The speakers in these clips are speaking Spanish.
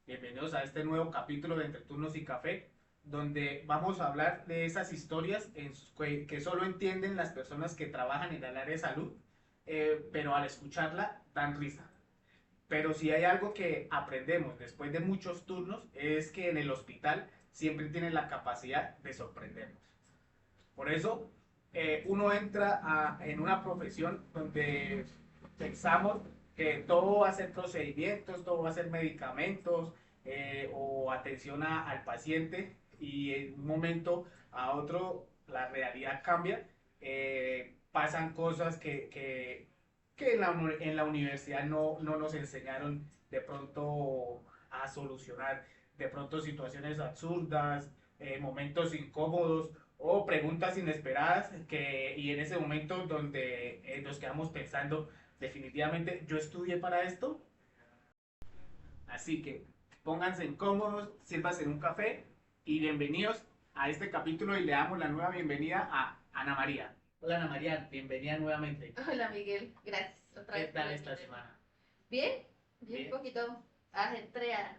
Bienvenidos a este nuevo capítulo de Entre Turnos y Café, donde vamos a hablar de esas historias que solo entienden las personas que trabajan en el área de salud, pero al escucharla dan risa. Pero si hay algo que aprendemos después de muchos turnos es que en el hospital siempre tienen la capacidad de sorprendernos. Por eso uno entra en una profesión donde pensamos que todo va a ser procedimientos, todo va a ser medicamentos o atención al paciente y en un momento a otro la realidad cambia. Pasan cosas que en la universidad no nos enseñaron de pronto a solucionar, de pronto situaciones absurdas, momentos incómodos o preguntas inesperadas y en ese momento donde nos quedamos pensando, definitivamente yo estudié para esto, así que pónganse incómodos, sírvanse en un café y bienvenidos a este capítulo y le damos la nueva bienvenida a Ana María. Hola Ana María, bienvenida nuevamente. Hola Miguel, gracias otra ¿Qué vez por tal esta invitarme. semana? Bien, bien, un Bien. poquito ajetreada.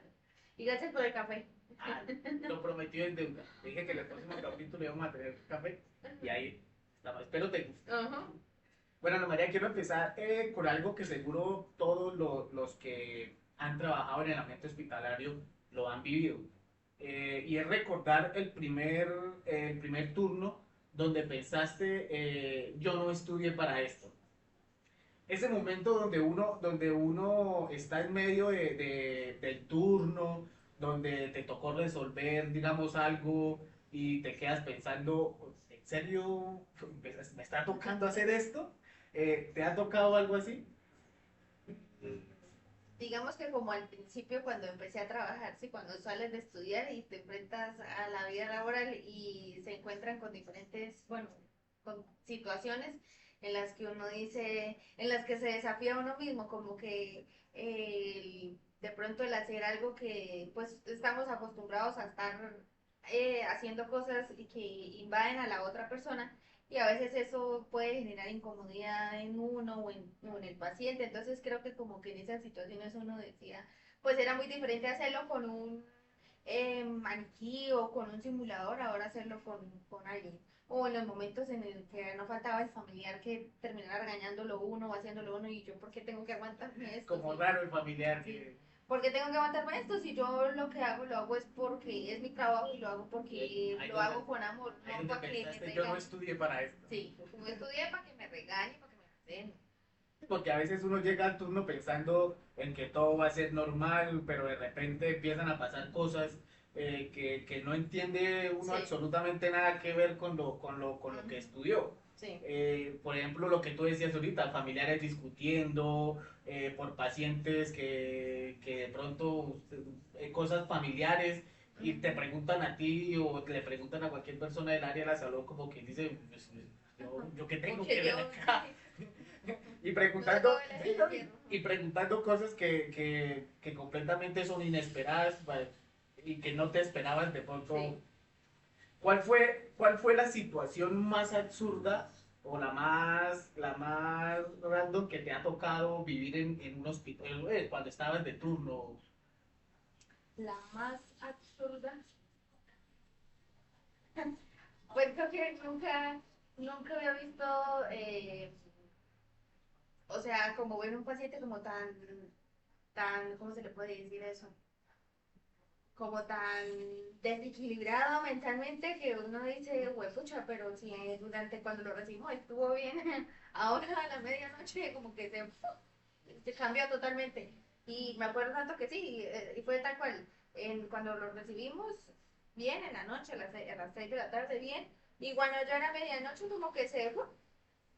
Y gracias por el café. Ah, lo prometió en deuda. Te dije que en el próximo capítulo íbamos a tener café y ahí estamos. Espero te guste. Ujú. Bueno, Ana María, quiero empezar con algo que seguro todos los que han trabajado en el ambiente hospitalario lo han vivido. Y es recordar el primer turno donde pensaste, yo no estudié para esto. Ese momento donde uno está en medio del turno, donde te tocó resolver, digamos, algo y te quedas pensando, ¿en serio me está tocando hacer esto? ¿Te ha tocado algo así? Digamos que como al principio cuando empecé a trabajar, sí, cuando sales de estudiar y te enfrentas a la vida laboral y se encuentran con diferentes, bueno, con situaciones en las que uno dice, en las que se desafía a uno mismo, como que de pronto el hacer algo que pues estamos acostumbrados a estar haciendo cosas y que invaden a la otra persona y a veces eso puede generar incomodidad en uno o en el paciente. Entonces creo que como que en esas situaciones uno decía, pues era muy diferente hacerlo con un maniquí o con un simulador, ahora hacerlo con alguien. O en los momentos en el que no faltaba el familiar que terminara regañándolo uno o haciéndolo uno y yo, ¿por qué tengo que aguantarme esto? Como Sí, raro el familiar sí. que... ¿Por qué tengo que aguantarme esto? Si yo lo hago es porque es mi trabajo y lo hago porque Ahí lo donde, hago con amor, ahí no donde para que me pensaste, yo no regañen. estudié para esto. Sí, no estudié para que me regañen, para que me ordenen. Porque a veces uno llega al turno pensando en que todo va a ser normal, pero de repente empiezan a pasar cosas que no entiende uno Sí. absolutamente nada que ver con lo que Ujú. estudió. Sí. Por ejemplo, lo que tú decías ahorita, familiares discutiendo por pacientes que de pronto cosas familiares y te Ujú. preguntan a ti o le preguntan a cualquier persona del área de la salud como que dice, pues, yo qué tengo que Porque ver yo, acá. sí, Y no se puede preguntando, ver sí, el ¿no? infierno. Y preguntando cosas que completamente son inesperadas y que no te esperabas de pronto. Sí. ¿Cuál fue la situación más absurda o la más random que te ha tocado vivir en un hospital cuando estabas de turno? La más absurda. Pues creo que nunca había visto, o sea, como ver un paciente como ¿cómo se le puede decir eso? Como tan desequilibrado mentalmente que uno dice, pucha, pero si durante cuando lo recibimos estuvo bien, ahora a la medianoche como que se cambió totalmente. Y me acuerdo tanto que sí, y fue tal cual, cuando lo recibimos bien en la noche, a las 6 de la tarde bien, y cuando ya era medianoche como que o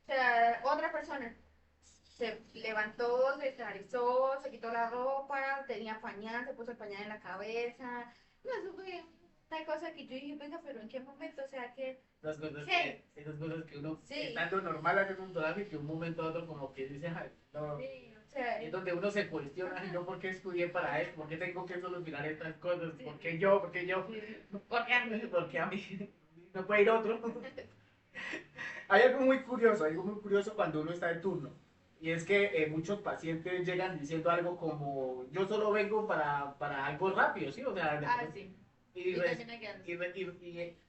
sea, otra persona se levantó, se esclarizó, se quitó la ropa, tenía pañal, se puso el pañal en la cabeza. No, eso fue una cosa que yo dije, venga, pero ¿en qué momento? O sea, ¿qué? Esas cosas que uno, Sí, estando normal, hace un trabajo y que un momento a otro como que dice, "Ay, no". sí, o sea, Y es donde uno se cuestiona, "Ay, ¿yo por qué estudié para esto? ¿Por qué tengo que solucionar estas cosas? sí, ¿Por qué yo? ¿Por qué yo? sí, porque a mí. ¿Por qué a mí? No puede ir otro". Hay algo muy curioso cuando uno está de turno. Y es que muchos pacientes llegan diciendo algo como, yo solo vengo para algo rápido, ¿sí? O sea, Ah, sí. y, Y res- termina quedando.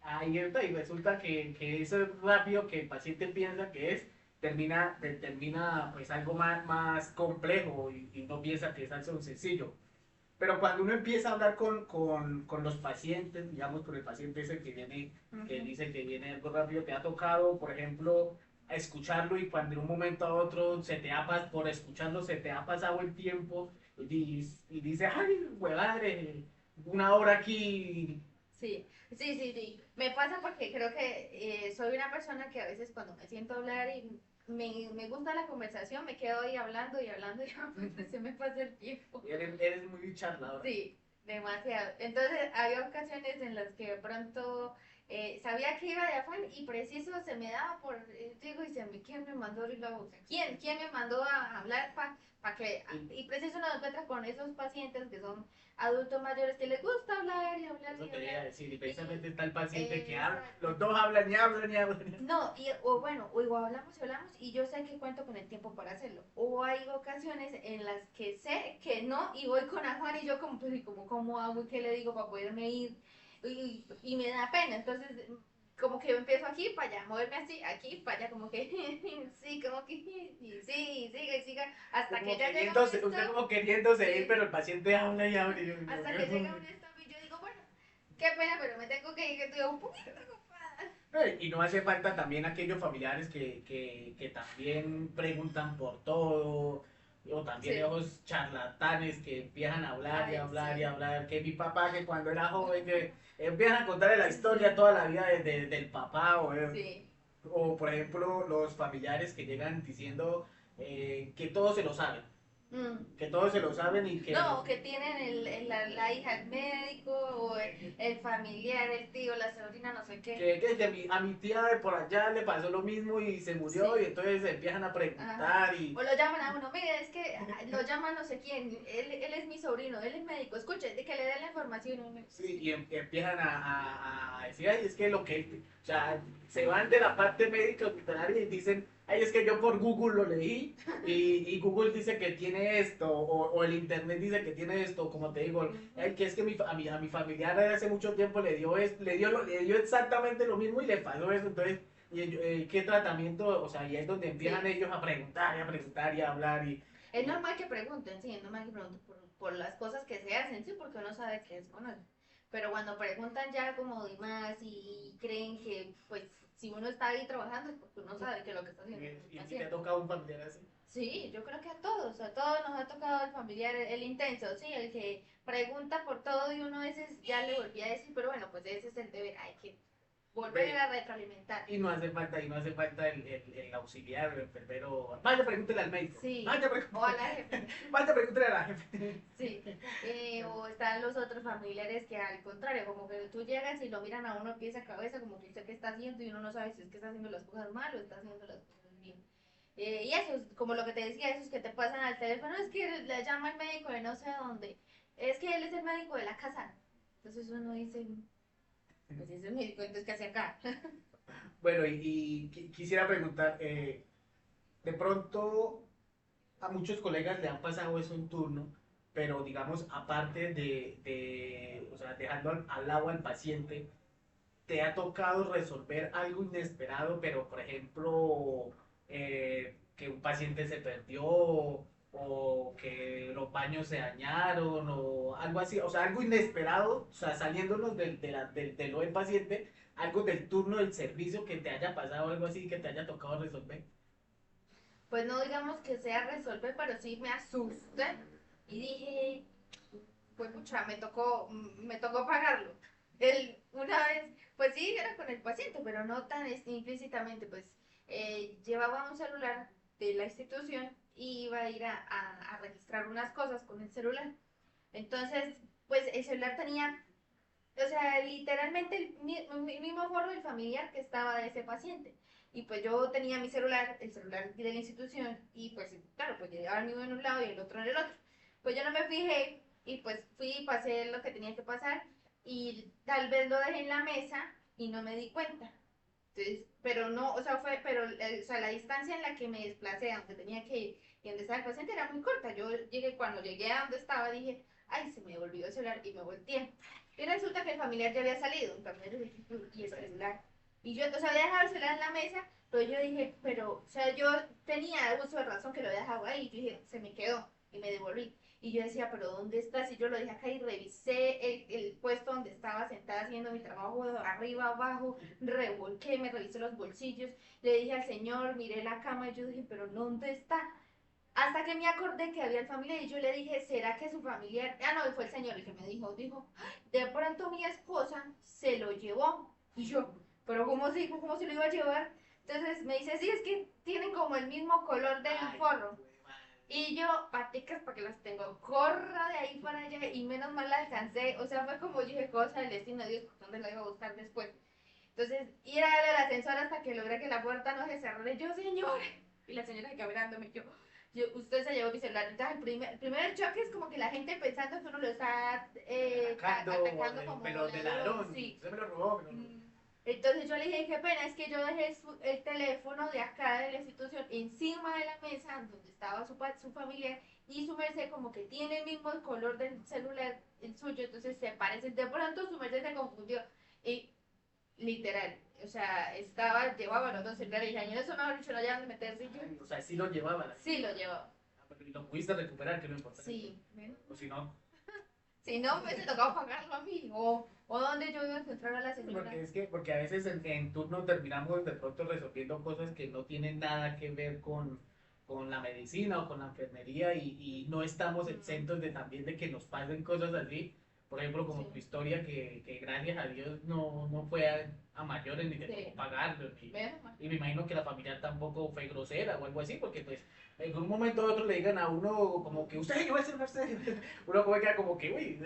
ahí está, y resulta que eso rápido que el paciente piensa que es, termina pues algo más complejo y no piensa que es algo sencillo. Pero cuando uno empieza a hablar con los pacientes, digamos, con el paciente ese que viene, que Ujú. dice que viene algo rápido, te ha tocado, por ejemplo, a escucharlo y cuando de un momento a otro por escucharlo se te ha pasado el tiempo y dices, ay, madre, una hora aquí. Sí, sí, sí, sí. Me pasa porque creo que soy una persona que a veces cuando me siento a hablar y me gusta la conversación, me quedo ahí hablando y hablando y se me pasa el tiempo. Eres muy charladora. Sí, demasiado. Entonces, había ocasiones en las que de pronto sabía que iba de afán y preciso se me daba por, digo, y se me, ¿quién me mandó la boca? ¿Quién me mandó a hablar para que, y preciso nos encuentra con esos pacientes que son adultos mayores que les gusta hablar y hablar Eso y quería hablar? decir, y Y, precisamente está el paciente que habla, exacto. los dos hablan y hablan y hablan. No, y, o bueno, o igual hablamos y hablamos y yo sé que cuento con el tiempo para hacerlo. O hay ocasiones en las que sé que no y voy con Juan y yo como, pues, y como, ¿cómo hago y qué le digo para poderme ir? Y me da pena, entonces como que yo empiezo aquí para allá, moverme así, aquí para allá, como que sí, como que y sí, siga y siga, hasta que ya llega un Usted stop, como queriéndose ir, sí, pero el paciente habla y habla. hasta que llega un stop y yo digo, bueno, qué pena, pero me tengo que ir, que estoy un poquito ocupada. Y no hace falta también aquellos familiares que también preguntan por todo, o también Sí, esos charlatanes que empiezan a hablar y ay, hablar y sí. hablar, que mi papá que cuando era joven, que empiezan a contarle la historia toda la vida del papá, Sí. o por ejemplo los familiares que llegan diciendo que todos se lo saben, Mm. que todos se lo saben y que No, que tienen la hija el médico, o el familiar, el tío, la sobrina, no sé qué. a mi tía de por allá le pasó lo mismo y se murió y Sí. entonces empiezan a Ajá. preguntar y O lo llaman a uno, mire, es que lo llaman no sé quién, él es mi sobrino, él es médico, escuche, de que le den la información. Uno, sí, sí. empiezan a decir, ay, es que lo que, o sea, se van de la parte médica hospitalaria y dicen, ay, es que yo por Google lo leí y Google dice que tiene esto, o el internet dice que tiene esto, como te digo, Ujú. ay, que es que a mi familiar hace mucho tiempo le dio, le dio exactamente lo mismo y le pasó eso, entonces, ¿qué tratamiento? O sea, y es donde empiezan Sí. ellos a preguntar y a hablar Es y normal que pregunten, sí, es normal que pregunten por las cosas que se hacen, sí, porque uno sabe que es con él. Pero cuando preguntan ya como de más y creen que, pues, si uno está ahí trabajando es porque uno sabe que lo que está haciendo es lo que y está te ha haciendo. tocado un familiar así. Sí, yo creo que a todos nos ha tocado el familiar, el intenso, sí, el que pregunta por todo y uno a veces ya le volvía a decir, pero bueno, pues ese es el deber, hay que volver Ve, a retroalimentar. y no hace falta el auxiliar, el enfermero. Vaya, pregúntele al médico. Sí, o a la jefe, Vaya, pregúntele a la jefe. sí. O están los otros familiares que al contrario, como que tú llegas y lo miran a uno pies a cabeza, como que usted qué está haciendo y uno no sabe si es que está haciendo las cosas mal o está haciendo las cosas bien. Y eso es como lo que te decía, esos que te pasan al teléfono, es que le llama el médico de no sé dónde, es que él es el médico de la casa. Entonces uno dice, pues si es el médico, entonces ¿qué hace acá? Bueno, quisiera preguntar, de pronto a muchos colegas le han pasado eso en turno, pero digamos, aparte o sea, dejando al lado al paciente, ¿te ha tocado resolver algo inesperado, pero por ejemplo, que un paciente se perdió o que los baños se dañaron o algo así? O sea, algo inesperado, o sea, saliéndonos de lo del paciente, algo del turno del servicio que te haya pasado, algo así que te haya tocado resolver. Pues no digamos que sea resolver, pero sí me asusté y dije, pues pucha, me tocó pagarlo. Una vez, pues sí, era con el paciente, pero no tan implícitamente, pues llevaba un celular de la institución y iba a ir a registrar unas cosas con el celular. Entonces, pues el celular tenía, o sea, literalmente el mismo forro del familiar que estaba de ese paciente. Y pues yo tenía mi celular, el celular de la institución, y pues claro, pues llevaba el mío en un lado y el otro en el otro. Pues yo no me fijé y pues fui y pasé lo que tenía que pasar y tal vez lo dejé en la mesa y no me di cuenta. Entonces, pero no, o sea, o sea, la distancia en la que me desplacé, a donde tenía que ir y donde estaba el paciente era muy corta. Yo llegué, cuando llegué a donde estaba, dije, ay, se me olvidó el celular y me volteé. Y resulta que el familiar ya había salido, un familiar de y el celular. Y yo, o sea, había dejado el celular en la mesa, pero yo dije, pero, o sea, yo tenía uso de razón que lo había dejado ahí, y yo dije, se me quedó y me devolví. Y yo decía, pero ¿dónde estás? Y yo lo dejé acá y revisé el puesto donde estaba sentada haciendo mi trabajo, arriba, abajo, revolqué, me revisé los bolsillos, le dije al señor, miré la cama y yo dije, pero ¿dónde está? Hasta que me acordé que había el familiar y yo le dije, ¿será que su familiar? Ah, no, fue el señor el que me dijo, de pronto mi esposa se lo llevó. Y yo, pero cómo se lo iba a llevar? Entonces me dice, sí, es que tienen como el mismo color del forro. Y yo, paticas para que las tengo, corra de ahí para allá y menos mal la alcancé. O sea, fue como dije, cosa del destino de Dios, ¿dónde la iba a buscar después? Entonces, ir a darle al ascensor hasta que logré que la puerta no se cerrara. Y yo, señor. Y la señora que mirándome, usted se llevó mi celular. Entonces, el primer choque es como que la gente pensando que uno lo está atacando como pero de ladrón. ladrón, Sí. usted me lo robó, me lo robó. Entonces yo le dije, qué pena, es que yo dejé el teléfono de acá de la institución encima de la mesa donde estaba su familia y su merced como que tiene el mismo color del celular, el suyo, entonces se parecen. De pronto su merced se confundió y literal, o sea, llevaba los dos celulares y dije, eso mejor dicho, no había dónde meterse. Y yo, O sea, sí lo llevaba sí lo llevaba. y lo pudiste recuperar, que es lo importante. Sí. O si no, Si no, me hubiese tocado pagarlo a mí. O donde yo iba a encontrar a la señora. porque a veces en turno terminamos de pronto resolviendo cosas que no tienen nada que ver con la medicina o con la enfermería y no estamos exentos de también de que nos pasen cosas así. Por ejemplo, como tu Sí. historia, que gracias a Dios no fue a mayores ni te Sí. tocó pagarlo. Menos mal. Y me imagino que la familia tampoco fue grosera o algo así, porque pues en un momento u otro le digan a uno como que usted lleva el celular, uno como queda como que, uy.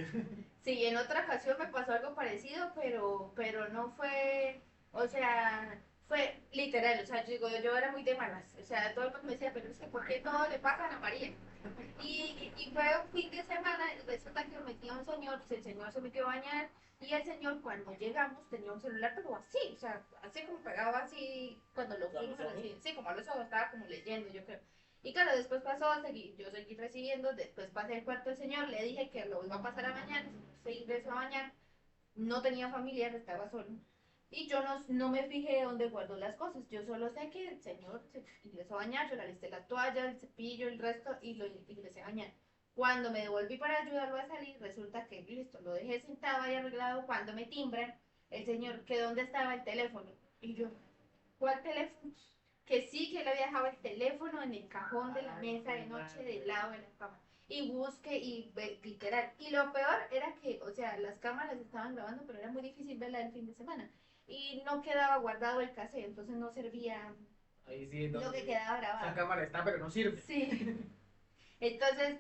Sí, en otra ocasión me pasó algo parecido, pero no fue, o sea, fue literal, o sea, yo era muy de malas, o sea, todo el mundo me decía, pero es que ¿por qué todo le pasa a Ana María? Y fue un fin de semana, resulta que metía un señor, pues el señor se metió a bañar, y el señor cuando llegamos tenía un celular, pero así, o sea, así como pegado así, cuando lo fuimos a recibir, sí, como a los ojos, estaba como leyendo, yo creo. Y claro, después pasó, yo seguí recibiendo, después pasé el cuarto del señor, le dije que lo iba a pasar a bañar, se ingresó a bañar, no tenía familiar, estaba solo. Y yo no me fijé dónde guardó las cosas, yo solo sé que el señor se ingresó a bañar, yo le alisté la toalla, el cepillo, el resto, y lo ingresé a bañar. Cuando me devolví para ayudarlo a salir, resulta que listo, lo dejé sentado y arreglado, cuando me timbran, el señor, que dónde estaba el teléfono. Y yo, ¿cuál teléfono? Que sí, que él había dejado el teléfono en el cajón de la mesa de noche del lado de la cama. Y busque y literal. Y lo peor era que, o sea, las cámaras estaban grabando, pero era muy difícil verla el fin de semana. Y no quedaba guardado el cassette, entonces no servía Ahí sí, lo que donde quedaba esa grabado. cámara está, pero no sirve. Sí. Entonces,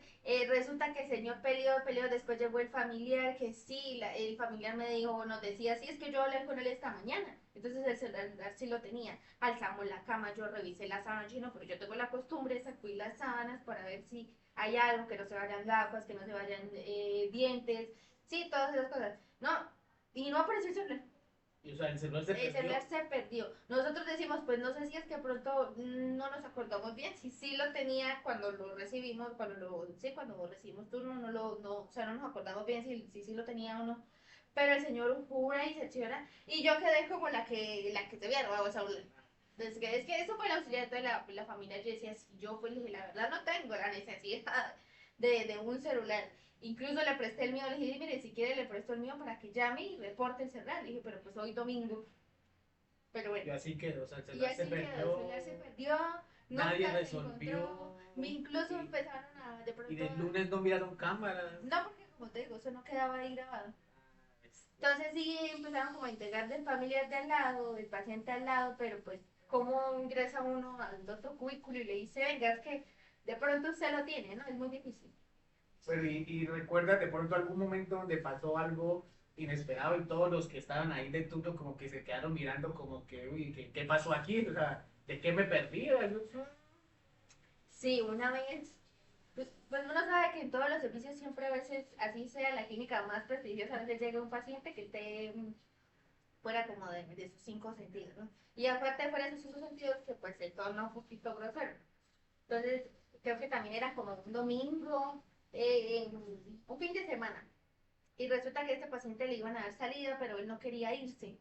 resulta que el señor peleó, después llegó el familiar, que sí, el familiar me dijo, nos decía, sí, es que yo hablé con él esta mañana. Entonces el celular sí lo tenía. Alzamos la cama, yo revisé la sábana, no, pero yo tengo la costumbre de sacudir las sábanas para ver si hay algo, que no se vayan gafas, que no se vayan dientes, sí, todas esas cosas. No, y no apareció el celular. Y, o sea, el celular se El perdió. celular se perdió. Nosotros decimos, pues no sé si es que pronto no nos acordamos bien, si sí lo tenía cuando lo recibimos, cuando recibimos turno, o sea, no nos acordamos bien si lo tenía o no. Pero el señor jura y se chora, y yo quedé como la que se había robado esa celular. Entonces, es que eso fue la auxiliar de la familia. Yo decía, si yo pues, la verdad no tengo la necesidad de un celular. Incluso le presté el mío, le dije, mire, si quiere le presto el mío para que llame y reporte el celular. Le dije, pero pues hoy domingo. Pero Y bueno, así quedó, o sea, el y celular se así quedó, el celular se perdió, perdió, nadie nunca se encontró. resolvió. Incluso Y, empezaron de y pronto del lunes no miraron cámaras. no, porque como te digo, eso no quedaba ahí grabado. Este, Entonces sí empezaron como a integrar del familiar de al lado, del paciente al lado, pero pues cómo ingresa uno al otro cubículo y le dice, venga, es que de pronto usted lo tiene, ¿no? Es muy difícil. Pero y recuerdas de pronto algún momento donde pasó algo inesperado y todos los que estaban ahí de turno como que se quedaron mirando como que, uy, ¿qué pasó aquí? O sea, ¿de qué me perdí? Sí, una vez, pues uno sabe que en todos los servicios siempre a veces, así sea la clínica más prestigiosa, a veces llega un paciente que esté fuera como de sus cinco sentidos, ¿no? Y aparte fuera de sus cinco sentidos, que pues el tono un poquito grosero. Entonces, creo que también era como un domingo, un fin de semana. Y resulta que a este paciente le iban a dar salida, pero él no quería irse.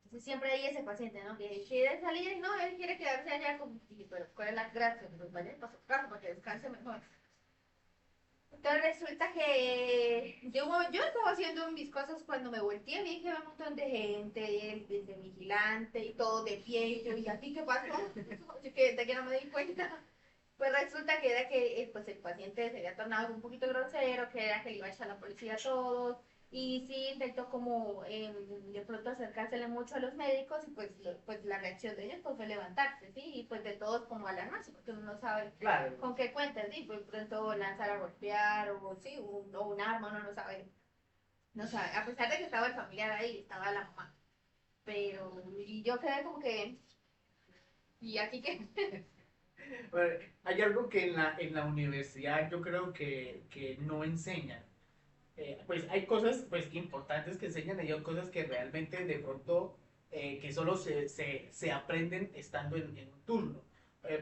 Entonces siempre hay ese paciente, ¿no? Que quiere salir y no, él quiere quedarse allá. Como, y, pero ¿cuál es la gracia? Pues vaya para su casa para que descanse mejor. Entonces resulta que yo estaba haciendo mis cosas cuando me volteé, vi que había un montón de gente, desde vigilante y todo de pie. Y yo, ¿y a ti qué pasó? Yo que de que no me di cuenta. Pues resulta que era que pues el paciente se había tornado un poquito grosero, que era que le iba a echar la policía a todos, y sí intentó como de pronto acercársele mucho a los médicos, y pues, pues la reacción de ellos pues, fue levantarse, ¿sí? Y pues de todos como alarmarse, porque uno no sabe Claro. con qué cuentas, ¿sí? Pues de pronto lanzar a golpear, o sí, o un arma, uno no sabe, no sabe, a pesar de que estaba el familiar ahí, estaba la mamá, pero, y yo quedé como que, ¿y aquí qué? Bueno, hay algo que en la universidad yo creo que no enseñan. Pues hay cosas pues importantes que enseñan y hay cosas que realmente de pronto que solo se aprenden estando en un turno.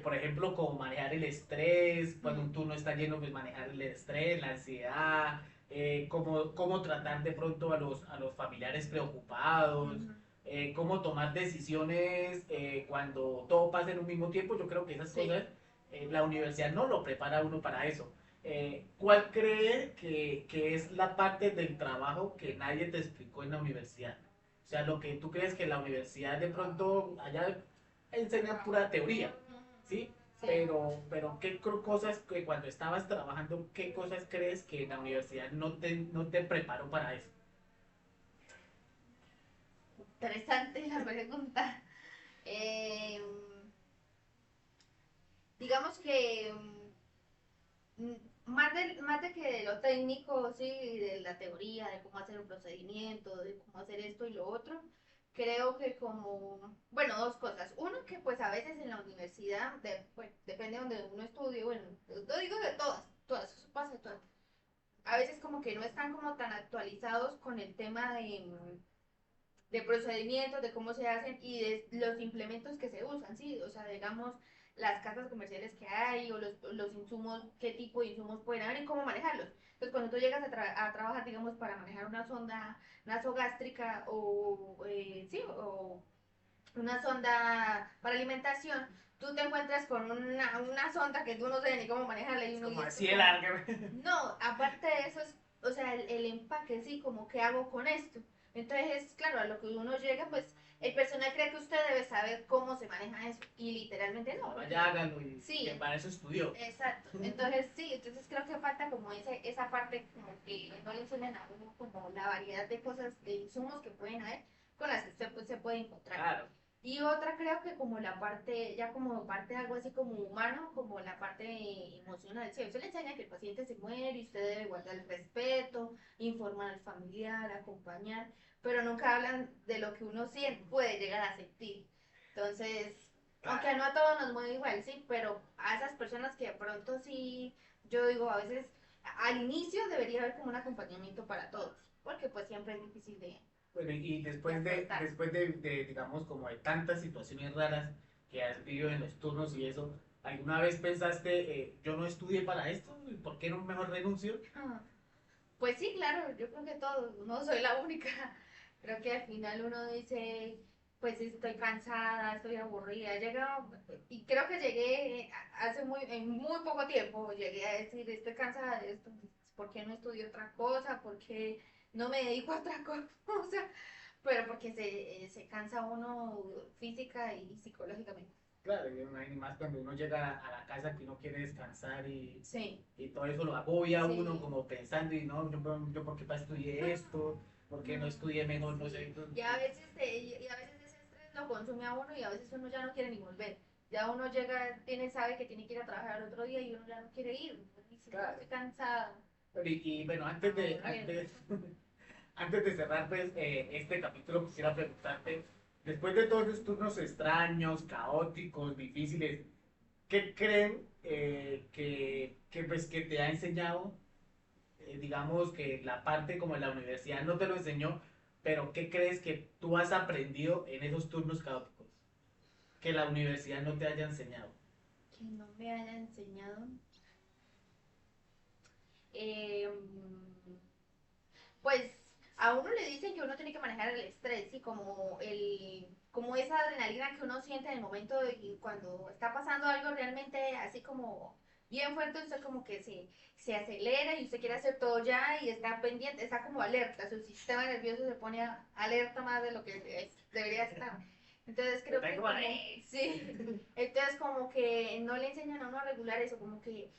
Por ejemplo, como manejar el estrés, cuando un turno está lleno, pues manejar el estrés, la ansiedad, cómo tratar de pronto a los familiares preocupados, cómo tomar decisiones cuando todo pasa en un mismo tiempo. Yo creo que esas Sí. cosas la universidad no lo prepara a uno para eso. ¿Cuál cree que es la parte del trabajo que nadie te explicó en la universidad? O sea, lo que tú crees que la universidad de pronto allá enseña pura teoría, ¿sí? Sí. Pero ¿qué cosas que cuando estabas trabajando, qué cosas crees que la universidad no te preparó para eso? Interesante la pregunta. Eh, digamos que mm, más de que de lo técnico, sí, de la teoría, de cómo hacer un procedimiento, de cómo hacer esto y lo otro, creo que como, bueno, dos cosas. Uno, que pues a veces en la universidad, pues, depende de donde uno estudie, bueno, yo digo de todas, eso pasa de todas. A veces como que no están como tan actualizados con el tema de procedimientos, de cómo se hacen y de los implementos que se usan, ¿sí? O sea, digamos, las casas comerciales que hay o los insumos, qué tipo de insumos pueden haber y cómo manejarlos. Entonces, cuando tú llegas a trabajar, digamos, para manejar una sonda nasogástrica o, sí, o una sonda para alimentación, tú te encuentras con una sonda que tú no sabes ni cómo manejarla y Es uno como dice, esto así es de como... larga. No, aparte de eso, es, o sea, el empaque, sí, como qué hago con esto. Entonces, claro, a lo que uno llega, pues el personal cree que usted debe saber cómo se maneja eso y literalmente no, No, porque vaya, hágalo y que sí, para eso estudió. exacto. Entonces, sí, entonces creo que falta como esa parte como que no le enseñan a uno como la variedad de cosas, de insumos que pueden haber con las que usted pues, se puede encontrar. Claro. Y otra creo que como la parte, ya como parte de algo así como humano, como la parte emocional. Si a usted le enseña que el paciente se muere y usted debe guardar el respeto, informar al familiar, acompañar, pero nunca hablan de lo que uno siente, puede llegar a sentir. Entonces, aunque Claro. no a todos nos mueve igual, sí, pero a esas personas que de pronto sí, yo digo, a veces al inicio debería haber como un acompañamiento para todos, porque pues siempre es difícil Bueno, y de afrontar. después digamos, como de tantas situaciones raras que has vivido en los turnos y eso, ¿alguna vez pensaste, yo no estudié para esto? ¿Por qué no mejor renuncio? Ah, pues sí, claro, yo creo que todos, no soy la única. Creo que al final uno dice, pues estoy cansada, estoy aburrida. Y creo que llegué hace en muy poco tiempo, llegué a decir, estoy cansada de esto, ¿por qué no estudio otra cosa? ¿Por qué no me dedico a otra cosa? Pero porque se cansa uno física y psicológicamente. Claro, y más cuando uno llega a la casa que uno quiere descansar Sí, y todo eso lo agobia a uno sí. como pensando, y no, yo por qué para estudié esto, por qué no estudié mejor, no sé. Sí. Y a veces ese estrés lo consume a uno y a veces uno ya no quiere ni volver. Ya uno llega, sabe que tiene que ir a trabajar el otro día y uno ya no quiere ir. Dice, no, Claro. estoy cansado. Y bueno, Aburrido. antes de cerrar pues, este capítulo, quisiera preguntarte, después de todos los turnos extraños, caóticos, difíciles, ¿qué creen pues, que te ha enseñado, digamos, que la parte como la universidad no te lo enseñó, pero ¿qué crees que tú has aprendido en esos turnos caóticos que la universidad no te haya enseñado? Que no me haya enseñado. Eh, pues a uno le dicen que uno tiene que manejar el estrés y como esa adrenalina que uno siente en el momento de cuando está pasando algo realmente así como bien fuerte, usted como que se acelera y usted quiere hacer todo ya y está pendiente, está como alerta, su sistema nervioso se pone alerta más de lo que debería estar. Entonces creo que como, sí, entonces como que no le enseñan a uno a regular eso, como que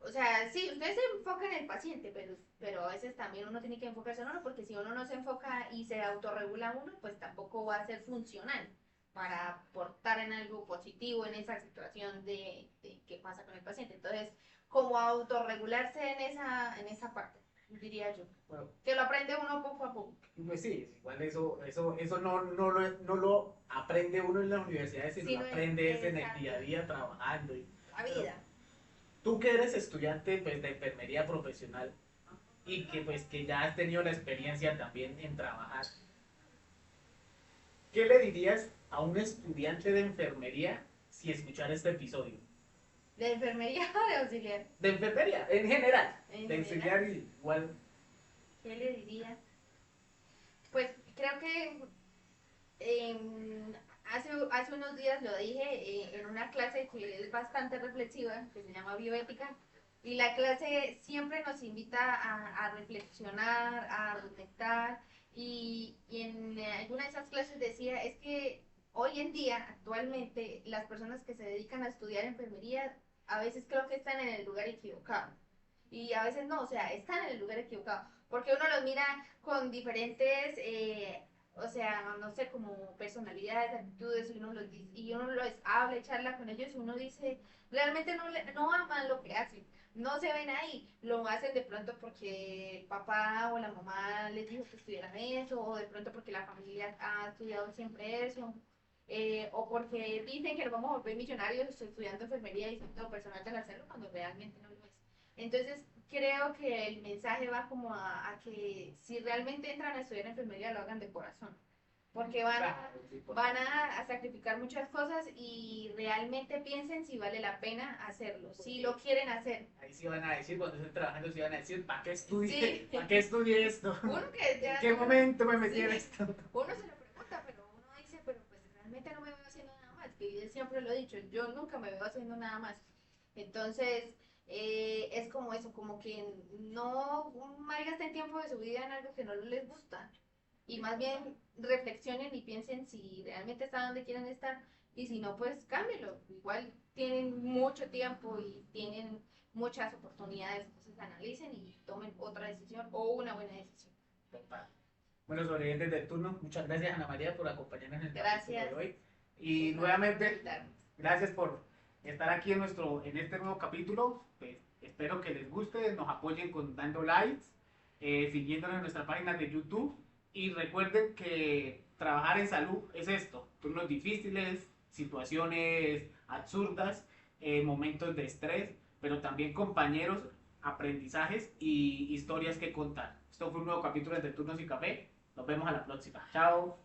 o sea, sí, usted se enfoca en el paciente, pero a veces también uno tiene que enfocarse en uno, porque si uno no se enfoca y se autorregula uno, pues tampoco va a ser funcional para aportar en algo positivo en esa situación de qué pasa con el paciente. Entonces, como autorregularse en esa parte, diría yo. Bueno, Que lo aprende uno poco a poco. pues sí, igual eso no lo aprende uno en las universidades, sino Sí, lo no es aprende es en el exacto. día a día trabajando. La Pero vida. tú que eres estudiante pues, de enfermería profesional y que pues que ya has tenido la experiencia también en trabajar, ¿qué le dirías a un estudiante de enfermería si escuchara este episodio? ¿De enfermería o de auxiliar? De enfermería, en general, En de general, auxiliar igual. ¿qué le diría? Pues creo que hace unos días lo dije en una clase que es bastante reflexiva, que se llama bioética, y la clase siempre nos invita a reflexionar, a reflectar, y en alguna de esas clases decía, es que hoy en día, actualmente, las personas que se dedican a estudiar enfermería, a veces creo que están en el lugar equivocado. Y a veces no, o sea, están en el lugar equivocado, porque uno los mira con diferentes o sea, no sé, como personalidades, actitudes, y uno los habla y charla con ellos y uno dice, realmente no aman lo que hacen, no se ven ahí, lo hacen de pronto porque el papá o la mamá les dijo que estudiaran eso, o de pronto porque la familia ha estudiado siempre eso, o porque dicen que nos vamos a volver millonarios estudiando enfermería y siendo personal de hacerlo cuando realmente no lo es. Entonces, creo que el mensaje va como a que si realmente entran a estudiar enfermería lo hagan de corazón, porque Claro, sí, van a sacrificar muchas cosas y realmente piensen si vale la pena hacerlo, si lo quieren hacer. ahí sí van a decir, cuando estén trabajando, sí van a decir, ¿para qué estudié? Sí, ¿Para qué estudié esto? uno que ¿En ya qué momento me metí en sí, esto? uno se lo pregunta, pero uno dice, pero pues realmente no me veo haciendo nada más, que yo siempre lo he dicho, yo nunca me veo haciendo nada más. Entonces, es como eso, como que no malgasten tiempo de su vida en algo que no les gusta. Y más bien reflexionen y piensen si realmente están donde quieren estar. Y si no, pues cámbielo. Igual tienen mucho tiempo y tienen muchas oportunidades. Entonces analicen y tomen otra decisión o una buena decisión. Total. Bueno, sobrevivientes del turno, muchas gracias Ana María por acompañarnos en el capítulo de Gracias. hoy. Y Por nuevamente, invitarme. gracias por estar aquí en este nuevo capítulo. Pues, espero que les guste, nos apoyen con dando likes, siguiéndonos en nuestra página de YouTube. Y recuerden que trabajar en salud es esto, turnos difíciles, situaciones absurdas, momentos de estrés, pero también compañeros, aprendizajes y historias que contar. Esto fue un nuevo capítulo de Turnos y Café. Nos vemos a la próxima. Chao.